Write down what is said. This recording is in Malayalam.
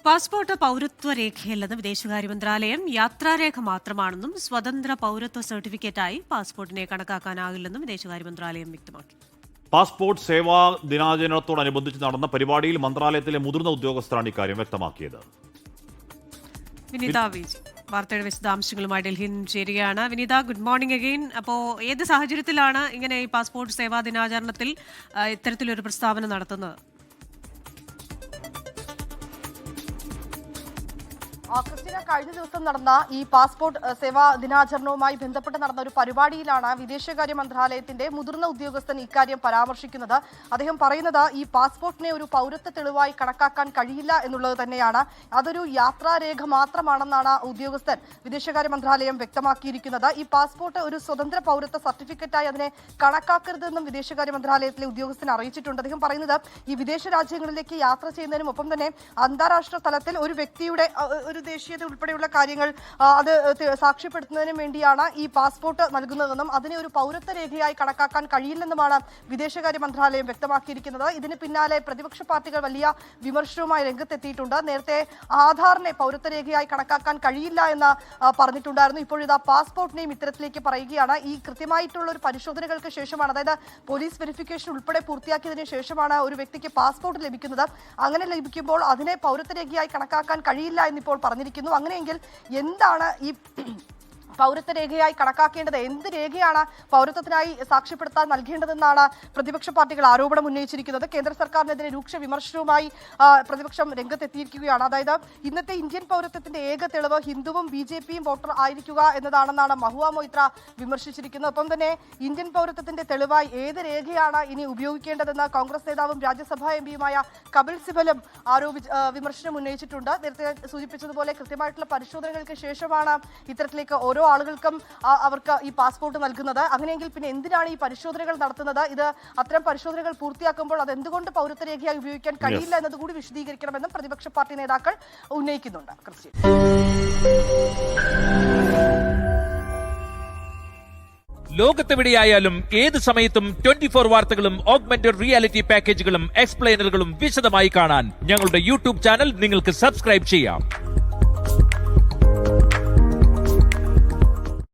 പാസ്പോർട്ട് പൗരത്വ രേഖയല്ലെന്ന് വിദേശകാര്യ മന്ത്രാലയം യാത്രാരേഖ മാത്രമാണെന്നും സ്വതന്ത്ര പൗരത്വ സർട്ടിഫിക്കറ്റായി പാസ്പോർട്ടിനെ കണക്കാക്കാനാകില്ലെന്നും വിദേശകാര്യ മന്ത്രാലയം വ്യക്തമാക്കി. പാസ്പോർട്ട് സേവാ ദിനാചരണത്തോടനുബന്ധിച്ച് നടന്ന പരിപാടിയിൽ മന്ത്രാലയത്തിലെ മുതിർന്ന ഉദ്യോഗസ്ഥരാണ് ഇക്കാര്യം വ്യക്തമാക്കിയത്. വിനീത വാർത്തയുടെ വിശദാംശങ്ങളുമായി ഡൽഹിയിൽ നിന്ന് ചേരുകയാണ്. വിനീത, ഗുഡ് മോർണിംഗ് അഗെയിൻ. അപ്പോൾ ഏത് സാഹചര്യത്തിലാണ് ഇങ്ങനെ ഈ പാസ്പോർട്ട് സേവാ ദിനാചരണത്തിൽ ഇത്തരത്തിലൊരു പ്രസ്താവന നടത്തുന്നത്? ക്രിസ്ത്യന, കഴിഞ്ഞ ദിവസം നടന്ന ഈ പാസ്പോർട്ട് സേവാ ദിനാചരണവുമായി ബന്ധപ്പെട്ട് നടന്ന ഒരു പരിപാടിയിലാണ് വിദേശകാര്യ മന്ത്രാലയത്തിന്റെ മുതിർന്ന ഉദ്യോഗസ്ഥൻ ഇക്കാര്യം പരാമർശിക്കുന്നത്. അദ്ദേഹം പറയുന്നത് ഈ പാസ്പോർട്ടിനെ ഒരു പൗരത്വ തെളിവായി കണക്കാക്കാൻ കഴിയില്ല എന്നുള്ളത് തന്നെയാണ്. അതൊരു യാത്രാരേഖ മാത്രമാണെന്നാണ് ഉദ്യോഗസ്ഥൻ വിദേശകാര്യ മന്ത്രാലയം വ്യക്തമാക്കിയിരിക്കുന്നത്. ഈ പാസ്പോർട്ട് ഒരു സ്വതന്ത്ര പൗരത്വ സർട്ടിഫിക്കറ്റായി അതിനെ കണക്കാക്കരുതെന്നും വിദേശകാര്യ മന്ത്രാലയത്തിലെ ഉദ്യോഗസ്ഥൻ അറിയിച്ചിട്ടുണ്ട്. അദ്ദേഹം പറയുന്നത് ഈ വിദേശ രാജ്യങ്ങളിലേക്ക് യാത്ര ചെയ്യുന്നതിനും ഒപ്പം തന്നെ അന്താരാഷ്ട്ര തലത്തിൽ ഒരു വ്യക്തിയുടെ ഒരു ദേശീയത ഉൾപ്പെടെയുള്ള കാര്യങ്ങൾ അത് സാക്ഷ്യപ്പെടുത്തുന്നതിനും വേണ്ടിയാണ് ഈ പാസ്പോർട്ട് നൽകുന്നതെന്നും അതിനെ ഒരു പൗരത്വ രേഖയായി കണക്കാക്കാൻ കഴിയില്ലെന്നുമാണ് വിദേശകാര്യ മന്ത്രാലയം വ്യക്തമാക്കിയിരിക്കുന്നത്. ഇതിന് പിന്നാലെ പ്രതിപക്ഷ പാർട്ടികൾ വലിയ വിമർശനവുമായി രംഗത്തെത്തിയിട്ടുണ്ട്. നേരത്തെ ആധാറിനെ പൗരത്വ രേഖയായി കണക്കാക്കാൻ കഴിയില്ല എന്ന് പറഞ്ഞിട്ടുണ്ടായിരുന്നു. ഇപ്പോഴിതാ പാസ്പോർട്ടിനെയും ഇത്തരത്തിലേക്ക് പറയുകയാണ്. ഈ കൃത്യമായിട്ടുള്ള ഒരു പരിശോധനകൾക്ക് ശേഷമാണ്, അതായത് പോലീസ് വെരിഫിക്കേഷൻ ഉൾപ്പെടെ പൂർത്തിയാക്കിയതിനു ശേഷമാണ് ഒരു വ്യക്തിക്ക് പാസ്പോർട്ട് ലഭിക്കുന്നത്. അങ്ങനെ ലഭിക്കുമ്പോൾ അതിനെ പൗരത്വ രേഖയായി കണക്കാക്കാൻ കഴിയില്ല എന്നിപ്പോൾ പറഞ്ഞിരിക്കുന്നു. അങ്ങനെയെങ്കിൽ എന്താണ് ഈ പൗരത്വ രേഖയായി കണക്കാക്കേണ്ടത്? എന്ത് രേഖയാണ് പൗരത്വത്തിനായി സാക്ഷ്യപ്പെടുത്താൻ നൽകേണ്ടതെന്നാണ് പ്രതിപക്ഷ പാർട്ടികൾ ആരോപണം ഉന്നയിച്ചിരിക്കുന്നത്. കേന്ദ്ര സർക്കാരിനെതിരെ രൂക്ഷ വിമർശനവുമായി പ്രതിപക്ഷം രംഗത്തെത്തിയിരിക്കുകയാണ്. അതായത് ഇന്നത്തെ ഇന്ത്യൻ പൗരത്വത്തിന്റെ ഏക തെളിവ് ഹിന്ദുവും BJPയും വോട്ടർ ആയിരിക്കുക എന്നതാണെന്നാണ് മഹുവ മൊയ്ത്ര വിമർശിച്ചിരിക്കുന്നത്. ഒപ്പം തന്നെ ഇന്ത്യൻ പൗരത്വത്തിന്റെ തെളിവായി ഏത് രേഖയാണ് ഇനി ഉപയോഗിക്കേണ്ടതെന്ന് കോൺഗ്രസ് നേതാവും രാജ്യസഭാ MPയുമായ കപിൽ സിബലും വിമർശനം ഉന്നയിച്ചിട്ടുണ്ട്. നേരത്തെ സൂചിപ്പിച്ചതുപോലെ കൃത്യമായിട്ടുള്ള പരിശോധനകൾക്ക് ശേഷമാണ് ഇത്തരത്തിലേക്ക് ഓരോ ആളുകൾക്കും അവർക്ക് ഈ പാസ്പോർട്ട് നൽകുന്നത്. അങ്ങനെയെങ്കിൽ പിന്നെ എന്തിനാണ് ഈ പരിശോധനകൾ നടത്തുന്നത്? ഇത് അത്തരം പരിശോധനകൾ പൂർത്തിയാക്കുമ്പോൾ അത് എന്തുകൊണ്ട് പൗരത്വ രേഖയായി ഉപയോഗിക്കാൻ കഴിയില്ല എന്നതുകൂടി വിശദീകരിക്കണമെന്നും പ്രതിപക്ഷ പാർട്ടി നേതാക്കൾ ഉന്നയിക്കുന്നുണ്ട്. ക്രിസ്ത്യൻ, ലോകത്തെവിടെയായാലും ഏത് സമയത്തും 24 വാർത്തകളും ഓഗ്മെന്റഡ് റിയാലിറ്റി പാക്കേജുകളും എക്സ്പ്ലെയിനറുകളും വിശദമായി കാണാൻ ഞങ്ങളുടെ YouTube ചാനൽ നിങ്ങൾക്ക് സബ്സ്ക്രൈബ് ചെയ്യാം.